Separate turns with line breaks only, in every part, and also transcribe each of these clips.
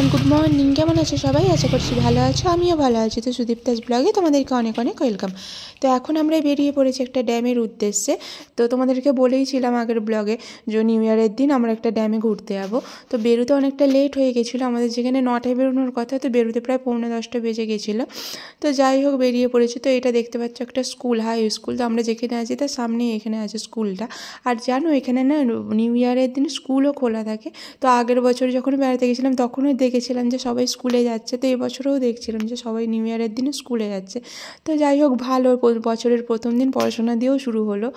Everyone, good morning. কেমন আছো সবাই? আশা করছি ভালো আছো, আমিও ভালো আছি। তো সুদীপ্তাস ব্লগে তোমাদেরকে অনেক অনেক ওয়েলকাম। তো এখন আমরা বেরিয়ে পড়েছি একটা ড্যামের উদ্দেশ্যে। তো তোমাদেরকে বলেইছিলাম আগের ব্লগে যে নিউ ইয়ারের দিন আমরা একটা ড্যামে ঘুরতে যাবো। তো বেরোতে অনেকটা লেট হয়ে গেছিলো, আমাদের যেখানে 9টায় বেরোনোর কথা, তো বেরোতে প্রায় 9:45 বেজে গেছিলো। তো যাই হোক বেরিয়ে পড়েছি। তো এটা দেখতে পাচ্ছ একটা স্কুল, হাই স্কুল। তো আমরা যেখানে আছি তার সামনেই এখানে আছে স্কুলটা। আর জানো এখানে না নিউ ইয়ারের দিন স্কুলও খোলা থাকে। তো আগের বছর যখন বেড়াতে গেছিলাম তখনও দেখেছিলাম যে সবাই স্কুলে যাচ্ছে, তো এবছরেও দেখছিলাম যে সবাই নিউ ইয়ারের দিনে স্কুলে যাচ্ছে। তো যাই হোক ভালো, বছরের প্রথম দিন পড়াশোনা দিয়েও শুরু হলো।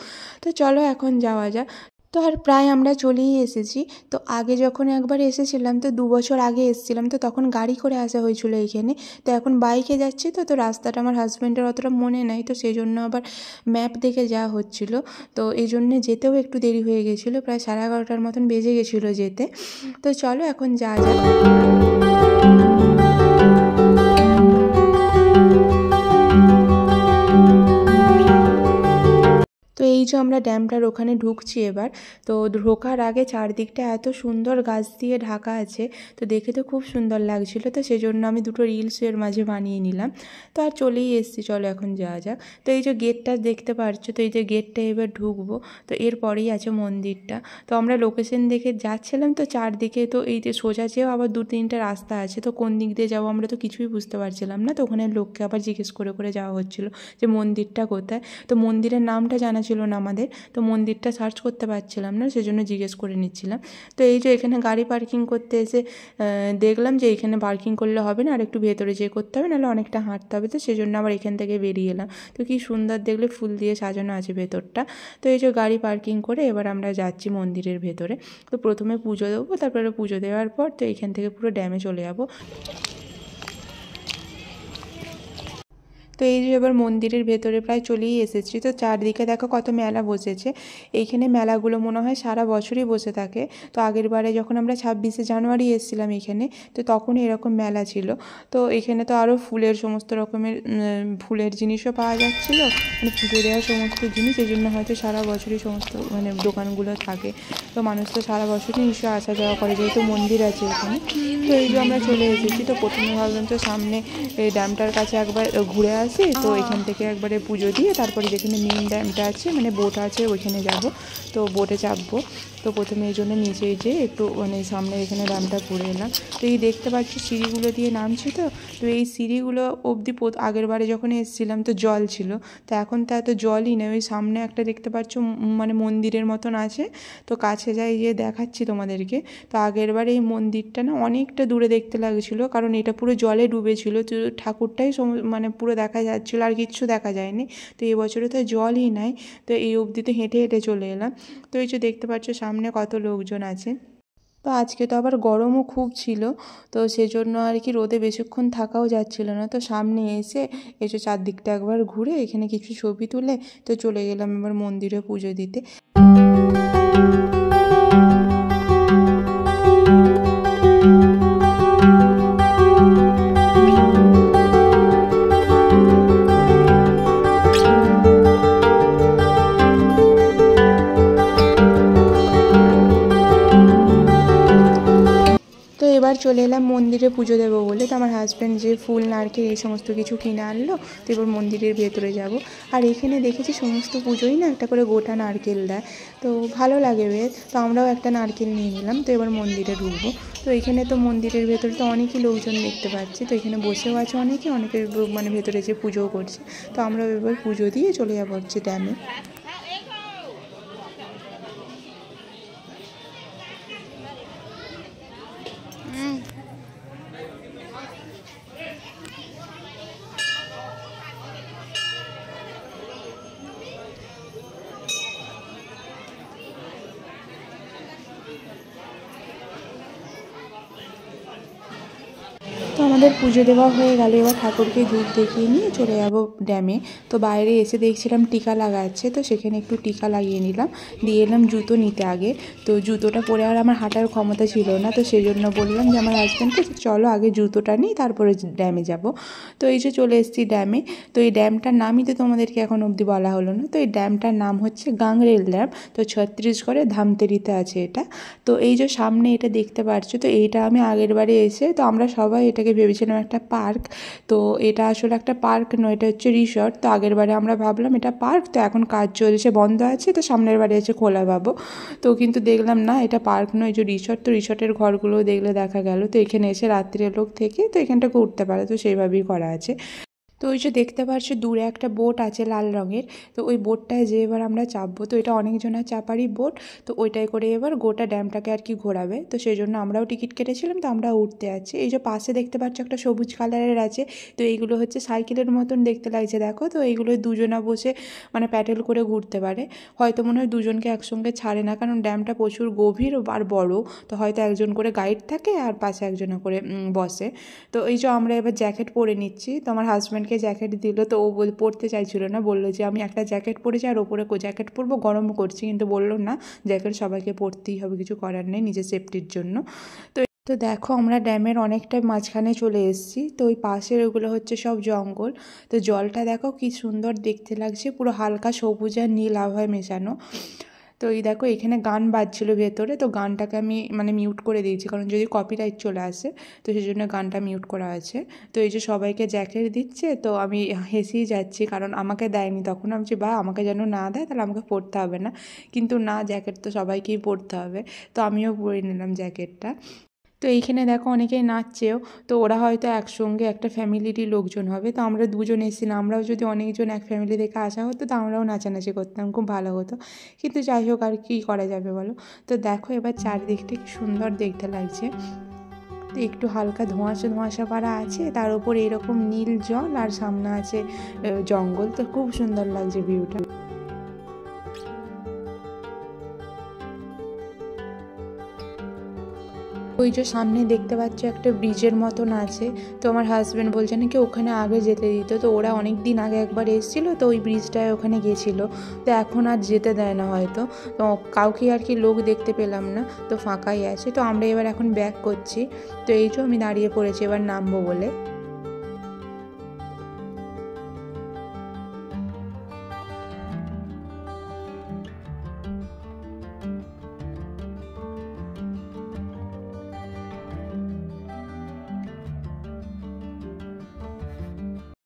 তো চলো এখন যাওয়া যাক। তো আর প্রায় আমরা চলেই এসেছি। তো আগে যখন একবার এসেছিলাম, তো 2 বছর আগে এসেছিলাম, তো তখন গাড়ি করে আসা হয়েছিল এইখানে। তো এখন বাইকে যাচ্ছি। তো রাস্তাটা আমার হাজব্যান্ডের অতটা মনে নাই, তো সেই জন্য আবার ম্যাপ দেখে যাওয়া হচ্ছিল। তো এই জন্যে যেতেও একটু দেরি হয়ে গেছিলো, প্রায় 11:30 মতন বেজে গেছিলো যেতে। তো চলো এখন যাওয়া যাক। তো এই যে আমরা ড্যামটার ওখানে ঢুকছি এবার। তো ঢোকার আগে চারদিকটা এত সুন্দর গাছ দিয়ে ঢাকা আছে, তো দেখে তো খুব সুন্দর লাগছিলো। তো সেই জন্য আমি দুটো রিলস এর মাঝে বানিয়ে নিলাম। তো আর চলেই এসেছি, চলো এখন যাওয়া যাক। তো এই যে গেটটা দেখতে পাচ্ছ, তো এই যে গেটটা এবার ঢুকবো। তো এরপরেই আছে মন্দিরটা। তো আমরা লোকেশন দেখে যাচ্ছিলাম, তো চারদিকে তো এই যে সোজা যেও আবার 2-3টে রাস্তা আছে। তো কোন দিক দিয়ে যাবো আমরা তো কিছুই বুঝতে পারছিলাম না। তো ওখানে লোককে আবার জিজ্ঞেস করে করে যাওয়া হচ্ছিলো যে মন্দিরটা কোথায়। তো মন্দিরের নামটা জানা ছিল না আমাদের, তো মন্দিরটা সার্চ করতে পারছিলাম না, সেজন্য জিজ্ঞেস করে নিচ্ছিলাম। তো এই যে এখানে গাড়ি পার্কিং করতে এসে দেখলাম যে এখানে পার্কিং করলে হবে না, আর একটু ভেতরে যেয়ে করতে হবে, নাহলে অনেকটা হাঁটতে হবে। তো সেজন্য আবার এখান থেকে বেরিয়ে এলাম। তো কি সুন্দর দেখলে, ফুল দিয়ে সাজানো আছে ভেতরটা। তো এই যে গাড়ি পার্কিং করে এবার আমরা যাচ্ছি মন্দিরের ভেতরে। তো প্রথমে পুজো দেবো, তারপরে পুজো দেওয়ার পর তো এখান থেকে পুরো ড্যামে চলে যাবো। তো এই যে এবার মন্দিরের ভেতরে প্রায় চলেই এসেছি। তো চারদিকে দেখো কত মেলা বসেছে। এইখানে মেলাগুলো মনে হয় সারা বছরই বসে থাকে। তো আগের বারে যখন আমরা 26শে জানুয়ারি এসেছিলাম এখানে, তো তখন এরকম মেলা ছিল। তো এখানে তো আরও ফুলের সমস্ত রকমের ফুলের জিনিসও পাওয়া যাচ্ছিল, মানে পুজো দেওয়ার সমস্ত জিনিস। এই জন্য হয়তো সারা বছরই সমস্ত মানে দোকানগুলো থাকে। তো মানুষ তো সারা বছরই নিশ্চয়ই আসা যাওয়া করে, যেহেতু মন্দির আছে এখানে। তো এই যে আমরা চলে এসেছি। তো প্রথমে ভাবলাম তো সামনে এই ড্যামটার কাছে একবার ঘুরে আসি। তো এখান থেকে একবারে পুজো দিয়ে তারপরে যেখানে মেন ড্যামটা আছে, মানে বোট আছে, ওইখানে যাব। তো বোটে চাপবো। তো প্রথমে এই জন্য নিচে যেয়ে একটু মানে সামনে এখানে ড্যামটা ঘুরে এলাম। তো এই দেখতে পাচ্ছি সিঁড়িগুলো দিয়ে নামছি। তো এই সিঁড়িগুলো অবধি আগের বারে যখন এসেছিলাম তো জল ছিল। তো এখন তো এত জলই নেই। ওই সামনে একটা দেখতে পাচ্ছ মানে মন্দিরের মতন আছে। তো কাছে যাই গিয়ে দেখাচ্ছি তোমাদেরকে। তো আগের বার এই মন্দিরটা না অনেকটা দূরে দেখতে লাগছিলো, কারণ এটা পুরো জলে ডুবেছিল। তো ঠাকুরটাই মানে পুরো দেখা যাচ্ছিলো, আর কিচ্ছু দেখা যায়নি। তো এবছরে তো জলই নাই। তো এই অবধি তো হেঁটে হেঁটে চলে এলাম। তো এই যে দেখতে পাচ্ছ সামনে কত লোকজন আছে। তো আজকে তো আবার গরমও খুব ছিল, তো সেজন্য আর কি রোদে বেশিক্ষণ থাকাও যাচ্ছিল না। তো সামনে এসে এসে চারদিকটা একবার ঘুরে এখানে কিছু ছবি তুলে তো চলে গেলাম এবার মন্দিরে পুজো দিতে। এবার চলে এলাম মন্দিরে পুজো দেবো বলে। তো আমার হাজব্যান্ড যে ফুল নারকেল এই সমস্ত কিছু কিনে আনলো। তো এবার মন্দিরের ভেতরে যাব। আর এখানে দেখেছি সমস্ত পুজোই না একটা করে গোটা নারকেল দেয়, তো ভালো লাগে বেশ। তো আমরাও একটা নারকেল নিয়ে নিলাম। তো এবার মন্দিরে ঢুকবো। তো এখানে তো মন্দিরের ভেতরে তো অনেকই লোকজন দেখতে পাচ্ছি। তো এখানে বসেও আছে অনেকে, অনেকে মানে ভেতরে যে পুজোও করছে। তো আমরাও এবার পুজো দিয়ে চলে যাবো হচ্ছে ড্যামে। তো আমাদের পুজো দেওয়া হয়ে গেল, এবার ঠাকুরকে ধূপ দেখিয়ে নিয়ে চলে যাব ড্যামে। তো বাইরে এসে দেখছিলাম টিকা লাগাচ্ছে, তো সেখানে একটু টিকা লাগিয়ে নিলাম, দিয়ে এলাম জুতো নিতে আগে। তো জুতোটা পরে আর আমার হাঁটার ক্ষমতা ছিল না, তো সেই জন্য বললাম যে আমার হাজব্যান্ডকে চলো আগে জুতোটা নিই তারপরে ড্যামে যাব। তো এই যে চলে এসেছি ড্যামে। তো এই ড্যামটার নামই তো তোমাদেরকে এখন অবধি বলা হলো না। তো এই ড্যামটার নাম হচ্ছে গাংরেল ড্যাম। তো ছত্তিশগড়ের ধামতেরিতে আছে এটা। তো এই যে সামনে এটা দেখতে পাচ্ছ, তো এইটা আমি আগের বারে এসে তো আমরা সবাই এটাকে ভেবেছিলাম একটা পার্ক। তো এটা আসলে একটা পার্ক নয়, এটা হচ্ছে রিসর্ট। তো আগের বারে আমরা ভাবলাম এটা পার্ক, তো এখন কাজ চলছে, বন্ধ আছে, তো সামনের বারে এসে খোলা পাবো। তো কিন্তু দেখলাম না, এটা পার্ক নয়, যে রিসর্ট। তো রিসর্টের ঘরগুলো দেখলে দেখা গেল, তো এখানে এসে রাত্রির লোক থেকে তো এখানটাকে উঠতে পারে, তো সেইভাবেই করা আছে। তো ওই যে দেখতে পাচ্ছ দূরে একটা বোট আছে লাল রঙের, তো ওই বোটটায় যে এবার আমরা চাপবো। তো এটা অনেকজনের চাপারই বোট, তো ওইটাই করে এবার গোটা ড্যামটাকে আর কি ঘোরাবে। তো সেই জন্য আমরাও টিকিট কেটেছিলাম, তো আমরা উঠতে আছি। এই যে পাশে দেখতে পাচ্ছ একটা সবুজ কালারের আছে, তো এইগুলো হচ্ছে সাইকেলের মতন দেখতে লাগছে দেখো। তো এইগুলো দুজনা বসে মানে প্যাডেল করে ঘুরতে পারে। হয়তো মনে হয় দুজনকে একসঙ্গে ছাড়ে না, কারণ ড্যামটা প্রচুর গভীর আর বড়। তো হয়তো একজন করে গাইড থাকে আর পাশে একজনে করে বসে। তো এই যে আমরা এবার জ্যাকেট পরে নিচ্ছি, তো আমার হাজব্যান্ডকে জ্যাকেট দিল, তো ও পরতে চাইছিল না, বললো যে আমি একটা জ্যাকেট পরেছি আর ওপরে জ্যাকেট পরবো, গরম করছি। কিন্তু বললো না, জ্যাকেট সবাইকে পরতেই হবে, কিছু করার নেই নিজের সেফটির জন্য। তো তো দেখো আমরা ড্যামের অনেকটা মাঝখানে চলে এসেছি। তো ওই পাশের ওগুলো হচ্ছে সব জঙ্গল। তো জলটা দেখো কি সুন্দর দেখতে লাগছে, পুরো হালকা সবুজ আর নীল আবহাওয়ায় মেশানো। তো এই দেখো এখানে গান বাজছিল ভেতরে, তো গানটাকে আমি মানে মিউট করে দিয়েছি, কারণ যদি কপিরাইট চলে আসে, তো সেই জন্য গানটা মিউট করা আছে। তো এই যে সবাইকে জ্যাকেট দিচ্ছে, তো আমি হেসেই যাচ্ছি, কারণ আমাকে দেয়নি তখন। আমি যে বা আমাকে যেন না দেয়, তাহলে আমাকে পরতে হবে না, কিন্তু না, জ্যাকেট তো সবাইকেই পরতে হবে। তো আমিও পরে নিলাম জ্যাকেটটা। তো এইখানে দেখো অনেকেই নাচছেও, তো ওরা হয়তো একসঙ্গে একটা ফ্যামিলিরই লোকজন হবে। তো আমরা দুজন এসেছি না, আমরাও যদি অনেকজন এক ফ্যামিলি থেকে আসা হতো, তো আমরাও নাচানাচি করতাম, খুব ভালো হতো। কিন্তু যাই হোক, আর কী করা যাবে বলো। তো দেখো এবার চারিদিকটা কি সুন্দর দেখতে লাগছে। তো একটু হালকা ধোঁয়াশা ধোঁয়াশা করা আছে, তার উপর এরকম নীল জল, আর সামনে আছে জঙ্গল। তো খুব সুন্দর লাগছে ভিউটা। ওই যে সামনে দেখতে পাচ্ছ একটা ব্রিজের মতন আছে, তো আমার হাজব্যান্ড বলছে নাকি ওখানে আগে যেতে দিত। তো ওরা অনেক দিন আগে একবার এসেছিলো, তো ওই ব্রিজটায় ওখানে গেছিলো, তো এখন আর যেতে দেয় না হয়তো। তো কাউকে আর কি লোক দেখতে পেলাম না, তো ফাঁকাই আছে। তো আমরা এবার এখন ব্যাক করছি। তো এই যে আমি দাঁড়িয়ে পড়েছি এবার নামবো বলে।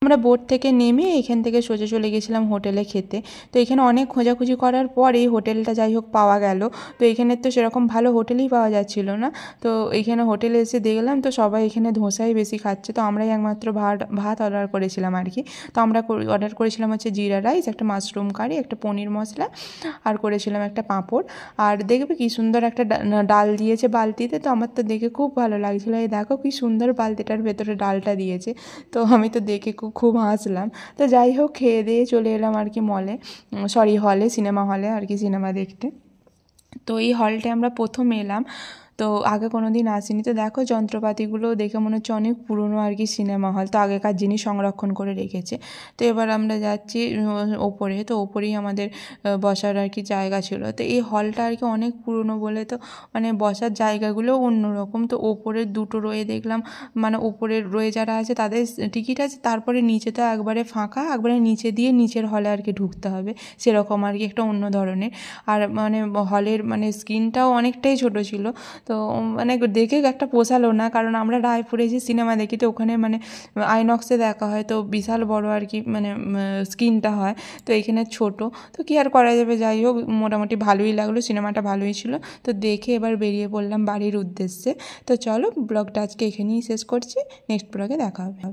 আমরা বোট থেকে নেমে এখান থেকে সোজা চলে গেছিলাম হোটেলে খেতে। তো এখানে অনেক খোঁজাখুঁজি করার পর এই হোটেলটা যাই হোক পাওয়া গেল। তো এখানে তো সেরকম ভালো হোটেলই পাওয়া যাচ্ছিল না, তো এইখানে হোটেলে এসে দেখলাম তো সবাই এখানে ধোসাই বেশি খাচ্ছে। তো আমরাই একমাত্র ভাত অর্ডার করেছিলাম আর কি। তো আমরা অর্ডার করেছিলাম হচ্ছে জিরা রাইস, একটা মাশরুম কারি, একটা পনির মশলা, আর করেছিলাম একটা পাঁপড়। আর দেখবে কি সুন্দর একটা ডাল দিয়েছে বালতিতে, তো আমার তো দেখে খুব ভালো লাগছিলো। এই দেখো কি সুন্দর বালতিটার ভেতরে ডালটা দিয়েছে, তো আমি তো দেখে খুব হাসলাম। তো যাই হোক খেয়ে দিয়ে চলে এলাম আর কি মলে, সরি হলে, সিনেমা হলে আর কি, সিনেমা দেখতে। তো এই হলটায় আমরা প্রথম এলাম, তো আগে কোনো দিন আসিনি। তো দেখো যন্ত্রপাতিগুলো দেখে মনে হচ্ছে অনেক পুরনো আর কি সিনেমা হল, তো আগেকার জিনিস সংরক্ষণ করে রেখেছে। তো এবার আমরা যাচ্ছি ওপরে, তো ওপরেই আমাদের বসার আর কি জায়গা ছিল। তো এই হলটা আর কি অনেক পুরনো বলে তো মানে বসার জায়গাগুলোও অন্যরকম। তো ওপরের দুটো রয়ে দেখলাম, মানে ওপরের রয়ে যারা আছে তাদের টিকিট আছে, তারপরে নিচে তো একবারে ফাঁকা, একবারে নিচে দিয়ে নিচের হলে আর কি ঢুকতে হবে, সেরকম আর কি একটা অন্য ধরনের। আর মানে হলের মানে স্ক্রিনটাও অনেকটাই ছোট ছিল, তো মানে দেখে একটা পোষালো না, কারণ আমরা রায়পুরে যে সিনেমা দেখি, তো ওখানে মানে আইনক্সে দেখা হয়, তো বিশাল বড় আর কি মানে স্ক্রিনটা হয়, তো এখানে ছোট। তো কি আর করা যাবে, যাই হোক মোটামুটি ভালোই লাগলো, সিনেমাটা ভালোই ছিল। তো দেখে এবার বেরিয়ে পড়লাম বাড়ির উদ্দেশ্যে। তো চলো ব্লগটা আজকে এখানেই শেষ করছি, নেক্সট ব্লগে দেখা হবে।